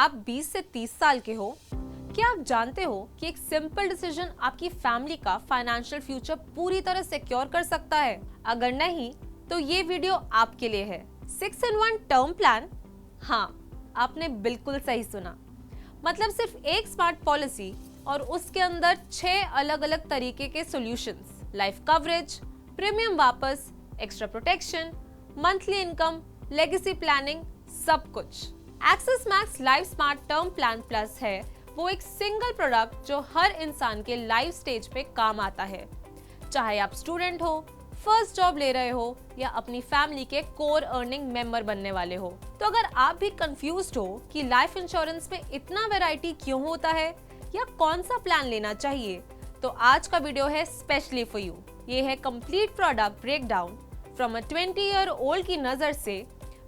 आप 20 से 30 साल के हो, क्या आप जानते हो कि एक सिंपल डिसीजन आपकी फैमिली का फाइनेंशियल फ्यूचर पूरी तरह सिक्योर कर सकता है? अगर नहीं, तो ये वीडियो आपके लिए है। 6-in-1 term plan. हाँ, आपने बिल्कुल सही सुना। मतलब सिर्फ एक स्मार्ट पॉलिसी और उसके अंदर 6 अलग अलग तरीके के सॉल्यूशंस, लाइफ कवरेज, प्रीमियम वापस, extra protection, monthly income, legacy planning, सब कुछ। Axis Max Life smart term plan plus है वो एक सिंगल प्रोडक्ट जो हर इंसान के लाइफ स्टेज पे काम आता है। चाहे आप स्टूडेंट हो, फर्स्ट जॉब ले रहे हो या अपनी फैमिली के कोर अर्निंग मेंबर बनने वाले हो। तो अगर आप भी कंफ्यूज्ड हो कि लाइफ इंश्योरेंस में इतना वैरायटी क्यों होता है या कौन सा प्लान लेना चाहिए, तो आज का वीडियो है स्पेशली फॉर यू। ये है complete product breakdown from a 20-year-old की नजर से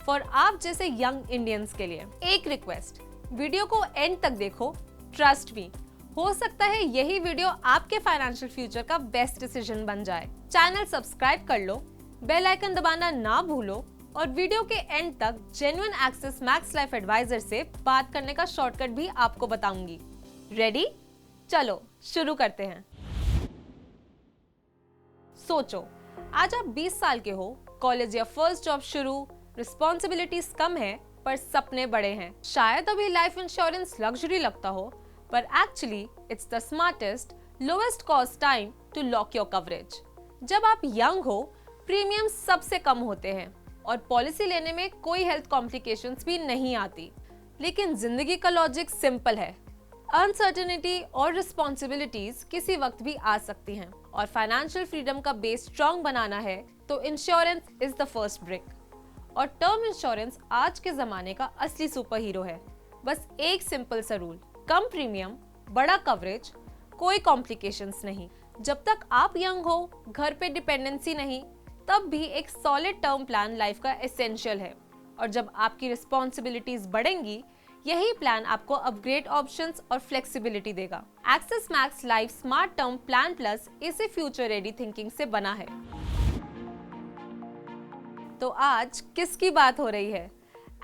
फॉर आप जैसे यंग इंडियंस के लिए। एक रिक्वेस्ट, वीडियो को एंड तक देखो। ट्रस्ट मी, हो सकता है यही वीडियो आपके फाइनेंशियल फ्यूचर का बेस्ट डिसीजन बन जाए। चैनल सब्सक्राइब कर लो, बेल आइकन दबाना ना भूलो और वीडियो के एंड तक genuine Axis Max Life adviser से बात करने का शॉर्टकट भी आपको बताऊंगी। रेडी? चलो शुरू करते हैं। सोचो, आज आप 20 साल के हो, कॉलेज या फर्स्ट जॉब शुरू, रिस्पॉन्सिबिलिटीज कम है पर सपने बड़े हैं। शायद अभी लाइफ इंश्योरेंस लग्जरी लगता हो, पर actually it's the smartest lowest cost time to lock your coverage. जब आप यंग हो, प्रीमियम सबसे कम होते हैं और पॉलिसी लेने में कोई हेल्थ कॉम्प्लिकेशंस भी नहीं आती। लेकिन जिंदगी का लॉजिक सिंपल है, अनसर्टेनिटी और रिस्पॉन्सिबिलिटीज किसी वक्त भी आ सकती हैं और फाइनेंशियल फ्रीडम का बेस स्ट्रॉन्ग बनाना है तो insurance is the first brick. और टर्म इंश्योरेंस आज के जमाने का असली सुपर हीरो है। बस एक सिंपल सा रूल, कम प्रीमियम, बड़ा कवरेज, कोई कॉम्प्लिकेशंस नहीं। जब तक आप यंग हो, घर पे डिपेंडेंसी नहीं, तब भी एक सॉलिड टर्म प्लान लाइफ का एसेंशियल है। और जब आपकी रिस्पॉन्सिबिलिटीज बढ़ेंगी, यही प्लान आपको अपग्रेड ऑप्शंस और फ्लेक्सिबिलिटी देगा। Axis Max Life smart term plan plus इसी फ्यूचर रेडी थिंकिंग से बना है। तो आज किसकी बात हो रही है?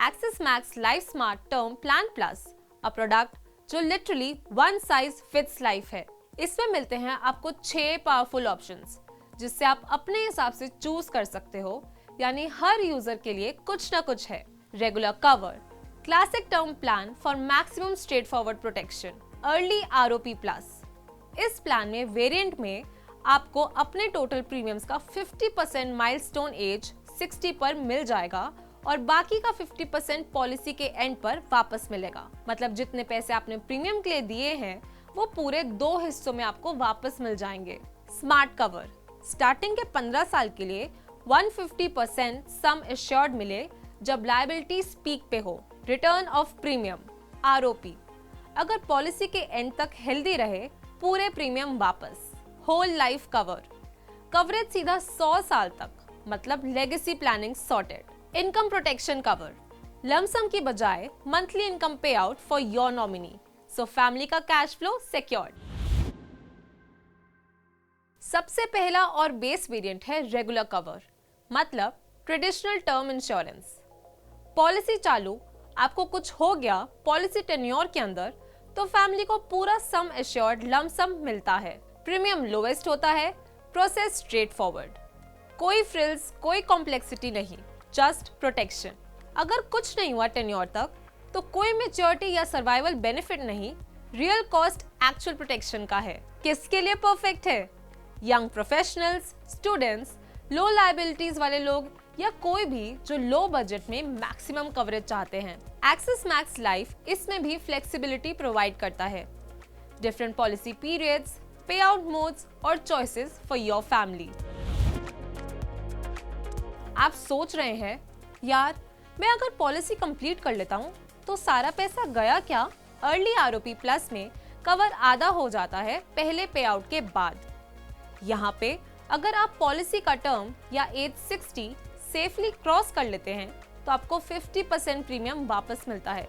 Axis Max Life smart term plan plus, a product जो literally one size fits life है। इसमें मिलते हैं आपको 6 पावरफुल ऑप्शंस, जिससे आप अपने हिसाब से चूज कर सकते हो। यानी हर यूजर के लिए कुछ ना कुछ है। Regular cover, classic term plan for maximum straight forward protection, early ROP plus. इस प्लान में वेरिएंट में आपको अपने टोटल प्रीमियम्स का 50% माइलस्टोन एज 60 पर मिल जाएगा और बाकी का 50% पॉलिसी के एंड पर वापस मिलेगा। मतलब जितने पैसे आपने प्रीमियम के लिए दिए हैं वो पूरे 2 हिस्सों में आपको वापस मिल जाएंगे। स्मार्ट कवर, स्टार्टिंग के 15 साल के लिए 150% सम एश्योर्ड मिले जब लायबिलिटी पीक पे हो। रिटर्न ऑफ प्रीमियम, आरओपी, अगर पॉलिसी के एंड तक हेल्दी रहे, पूरे प्रीमियम वापस। होल लाइफ कवर, कवरेज सीधा 100 साल तक, मतलब legacy planning sorted. Income protection cover, lump sum की बजाय मंथली इनकम पे out for your nominee, so family का कैश फ्लो सिक्योर्ड। सबसे पहला और बेस वेरिएंट है रेगुलर कवर, मतलब ट्रेडिशनल टर्म इंश्योरेंस। पॉलिसी चालू, आपको कुछ हो गया पॉलिसी टेन्योर के अंदर, तो फैमिली को पूरा सम एश्योर्ड लमसम मिलता है। प्रीमियम लोएस्ट होता है, प्रोसेस स्ट्रेट फॉरवर्ड, कोई फ्रिल्स, कोई कॉम्प्लेक्सिटी नहीं, जस्ट प्रोटेक्शन। अगर कुछ नहीं हुआ टेन्योर तक, तो कोई मैच्योरिटी या सर्वाइवल बेनिफिट नहीं, रियल कॉस्ट एक्चुअल प्रोटेक्शन का है। किसके लिए परफेक्ट है? यंग प्रोफेशनल्स, स्टूडेंट्स, लो लायबिलिटीज वाले लोग या कोई भी जो लो बजट में मैक्सिमम कवरेज चाहते हैं। एक्सिस मैक्स लाइफ इसमें भी फ्लेक्सिबिलिटी प्रोवाइड करता है। डिफरेंट पॉलिसी पीरियड्स, पे आउट मोड्स और चॉइसेस फॉर योर फैमिली। आप सोच रहे हैं, यार मैं अगर पॉलिसी कंप्लीट कर लेता हूँ तो सारा पैसा गया क्या? अर्ली आरओपी प्लस में कवर आधा हो जाता है पहले पे आउट के बाद। यहाँ पे अगर आप पॉलिसी का टर्म या एज 60 सेफली क्रॉस कर लेते हैं तो आपको 50% प्रीमियम वापस मिलता है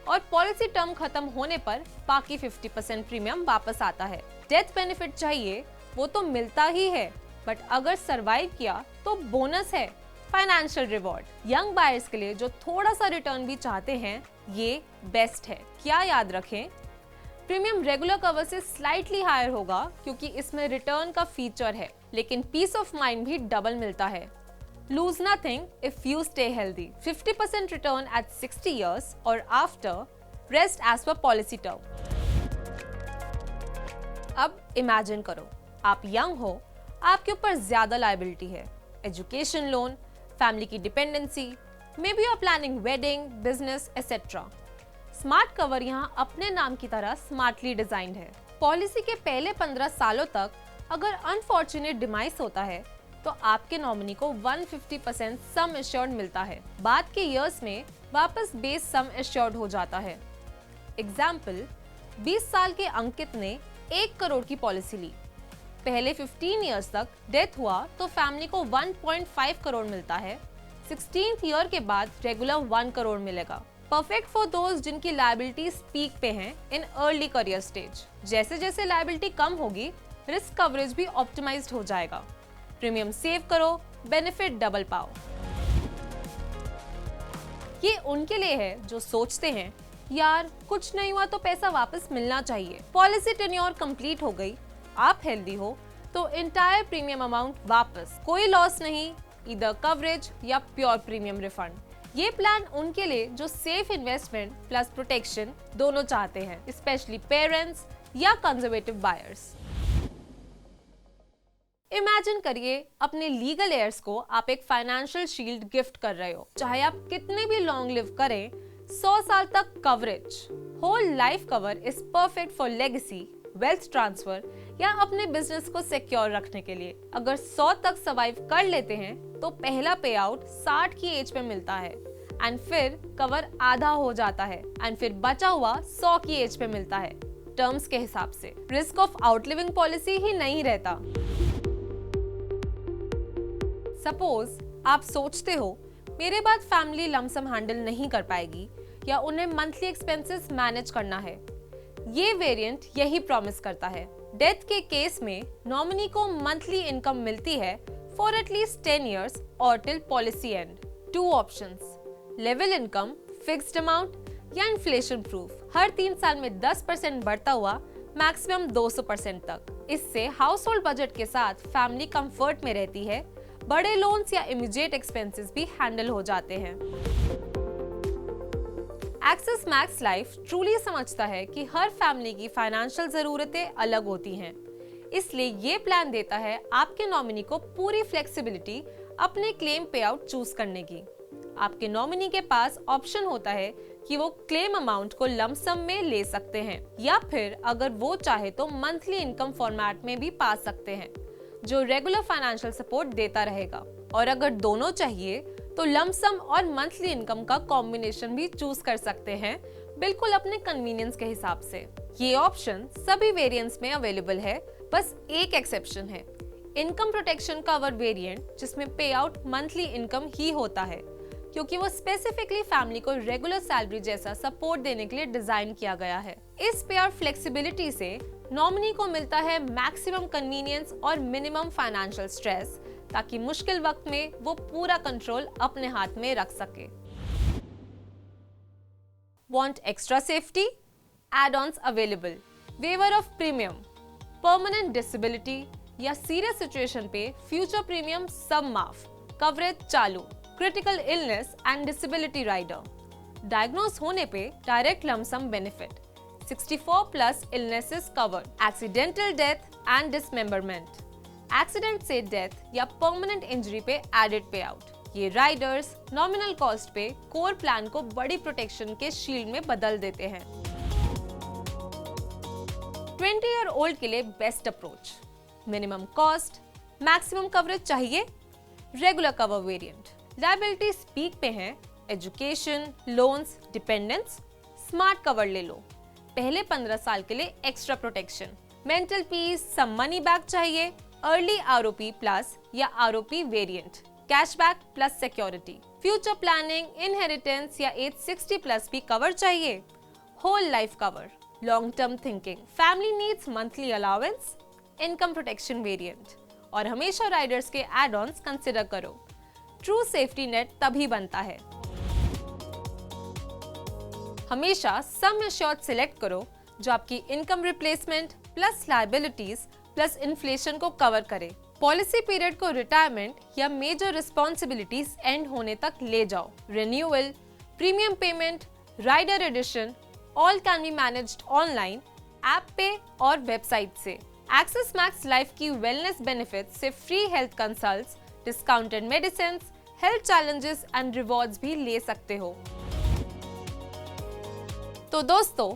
और पॉलिसी टर्म खत्म होने पर बाकी 50% प्रीमियम वापस आता है। डेथ बेनिफिट चाहिए वो तो मिलता ही है, बट अगर सरवाइव किया तो बोनस है, फाइनेंशियल रिवॉर्ड। यंग बायर्स के लिए जो थोड़ा सा रिटर्न भी चाहते हैं, ये बेस्ट है। क्या याद रखें, प्रीमियम रेगुलर कवर से स्लाइटली हायर होगा क्योंकि इसमें रिटर्न का फीचर है, लेकिन पीस ऑफ माइंड भी डबल मिलता है। Lose nothing if you stay healthy. 50% return at 60 years or after, rest as per policy term. अब इमेजिन करो, आप यंग हो, आपके ऊपर ज्यादा लायबिलिटी है, एजुकेशन लोन, फैमिली की dependency, may be you are planning wedding, business etcetera. Smart cover यहाँ अपने नाम की तरह स्मार्टली डिजाइंड है। पॉलिसी के पहले 15 सालों तक अगर अनफॉर्चुनेट डिमाइस होता है तो आपके नॉमिनी को 150% सम एश्योर्ड मिलता है। बाद के इयर्स में वापस बेस सम एश्योर्ड हो जाता है। एग्जाम्पल, 20 साल के अंकित ने 1 करोड़ की पॉलिसी ली। पहले 15 इयर्स तक डेथ हुआ तो फैमिली को 1.5 करोड़ मिलता है। 16th ईयर के बाद रेगुलर 1 करोड़ मिलेगा। परफेक्ट फॉर दोस्त जिनकी लायबिलिटीज पीक पे हैं इन अर्ली करियर स्टेज। जैसे जैसे लायबिलिटी कम होगी, रिस्क कवरेज भी ऑप्टिमाइज्ड हो जाएगा। प्रीमियम सेव करो, बेनिफिट डबल पाओ। ये उनके लिए है जो सोचते हैं, यार कुछ नहीं हुआ तो पैसा वापस मिलना चाहिए। पॉलिसी टेन्योर कंप्लीट हो गई, आप हेल्दी हो तो एंटायर प्रीमियम अमाउंट वापस, कोई लॉस नहीं, ईदर कवरेज या प्योर प्रीमियम रिफंड। ये प्लान उनके लिए जो सेफ इन्वेस्टमेंट प्लस प्रोटेक्शन दोनों चाहते हैं, स्पेशली पेरेंट्स या कंजर्वेटिव बायर्स। इमेजिन करिए अपने लीगल एयर्स को आप एक फाइनेंशियल शील्ड गिफ्ट कर रहे हो। चाहे आप कितने भी लॉन्ग लिव करें, 100 साल तक coverage, whole life cover is perfect for legacy, wealth transfer या अपने बिजनेस को सिक्योर रखने के लिए। अगर 100 तक सर्वाइव कर लेते हैं तो पहला पे आउट 60 की एज पे मिलता है एंड फिर कवर आधा हो जाता है एंड फिर बचा हुआ 100 की एज पे मिलता है। टर्म्स के हिसाब से रिस्क ऑफ आउटलिविंग पॉलिसी ही नहीं रहता। सपोज आप सोचते हो मेरे बाद फैमिली लमसम हैंडल नहीं कर पाएगी या उन्हें मंथली एक्सपेंसेस मैनेज करना है। ये वेरिएंट यही प्रॉमिस करता है। डेथ के केस में नॉमिनी को मंथली इनकम मिलती है फॉर एटलीस्ट 10 इयर्स और till policy and. 2 options, level income, fixed amount या इन्फ्लेशन प्रूफ। हर 3 साल में 10% बढ़ता हुआ मैक्सिमम 200% तक। इससे हाउस होल्ड बजट के साथ फैमिली कंफर्ट में रहती है, बड़े लोन्स या इमीडिएट एक्सपेंसेस भी हैंडल हो जाते हैं। एक्सिस मैक्स लाइफ ट्रूली समझता है कि हर फैमिली की फाइनेंशियल जरूरतें अलग होती हैं, इसलिए ये प्लान देता है आपके नॉमिनी को पूरी फ्लेक्सिबिलिटी अपने क्लेम पे आउट चूज करने की। आपके नॉमिनी के पास ऑप्शन होता है कि वो क्लेम अमाउंट को लमसम में ले सकते हैं या फिर अगर वो चाहे तो मंथली इनकम फॉर्मेट में भी पा सकते हैं जो रेगुलर फाइनेंशियल सपोर्ट देता रहेगा। और अगर दोनों चाहिए तो लमसम और मंथली इनकम का कॉम्बिनेशन भी चूज कर सकते हैं, बिल्कुल अपने कन्वीनियंस के हिसाब से। ये ऑप्शन सभी वेरिएंट्स में अवेलेबल है, बस एक एक्सेप्शन है, इनकम प्रोटेक्शन कवर वेरिएंट, जिसमें पे आउट मंथली इनकम ही होता है क्योंकि वो स्पेसिफिकली फैमिली को रेगुलर सैलरी जैसा सपोर्ट देने के लिए डिजाइन किया गया है। इस पे आउट फ्लेक्सिबिलिटी से नॉमिनी को मिलता है मैक्सिमम कन्वीनियंस और मिनिमम फाइनेंशियल स्ट्रेस, ताकि मुश्किल वक्त में वो पूरा कंट्रोल अपने हाथ में रख सके। Want extra safety? Add-ons available. Waiver of premium, permanent disability या सीरियस सिचुएशन पे फ्यूचर प्रीमियम सब माफ, कवरेज चालू, critical illness and disability rider, diagnose होने पे direct lumpsum benefit, 64+ illnesses covered, accidental death and dismemberment, accident से death या permanent injury पे एडेड पे आउट। ये राइडर्स नॉमिनल कॉस्ट पे कोर प्लान को बड़ी प्रोटेक्शन के शील्ड में बदल देते हैं। 20 ईयर ओल्ड के लिए best approach, minimum cost, maximum coverage चाहिए, regular cover variant, liability peak पे हैं, education, loans, dependence, smart cover ले लो, पहले 15 साल के लिए extra protection, mental peace, some money back चाहिए, अर्ली आरओपी प्लस या ROP variant, cashback plus security, future planning, inheritance या एज 60+ भी कवर चाहिए, whole life cover, long term thinking, family needs monthly allowance, income protection variant और हमेशा Riders के add ons consider करो। True safety net तभी बनता है। हमेशा सम एश्योर्ड सिलेक्ट करो जो आपकी income replacement plus liabilities plus inflation को कवर करे। पॉलिसी पीरियड को रिटायरमेंट या मेजर रिस्पॉन्सिबिलिटीज एंड होने तक ले जाओ। Renewal, premium payment, rider addition all can be managed online, app पे और वेबसाइट से। एक्सिस मैक्स लाइफ की वेलनेस बेनिफिट्स से free health consults, discounted medicine, health challenges and rewards भी ले सकते हो। तो दोस्तों,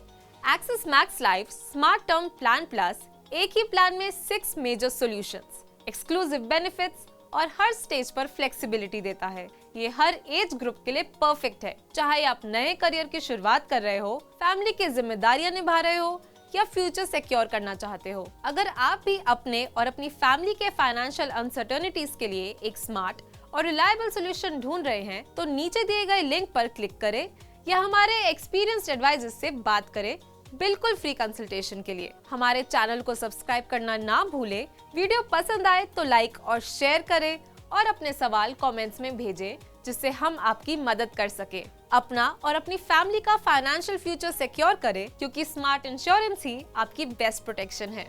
Axis Max Life smart term plan plus एक ही प्लान में 6 मेजर सॉल्यूशंस, एक्सक्लूसिव बेनिफिट्स और हर स्टेज पर फ्लेक्सिबिलिटी देता है। ये हर एज ग्रुप के लिए परफेक्ट है, चाहे आप नए करियर की शुरुआत कर रहे हो, फैमिली की जिम्मेदारियां निभा रहे हो या फ्यूचर सिक्योर करना चाहते हो। अगर आप भी अपने और अपनी फैमिली के फाइनेंशियल अनसर्टेनिटीज के लिए एक स्मार्ट और रिलायबल सॉल्यूशन ढूंढ रहे हैं, तो नीचे दिए गए लिंक पर क्लिक करें या हमारे एक्सपीरियंस्ड एडवाइजर्स से बात करें बिल्कुल फ्री कंसल्टेशन के लिए। हमारे चैनल को सब्सक्राइब करना ना भूलें। वीडियो पसंद आए तो लाइक और शेयर करें और अपने सवाल कमेंट्स में भेजें, जिससे हम आपकी मदद कर सके। अपना और अपनी फैमिली का फाइनेंशियल फ्यूचर सिक्योर करें, क्योंकि स्मार्ट इंश्योरेंस ही आपकी बेस्ट प्रोटेक्शन है।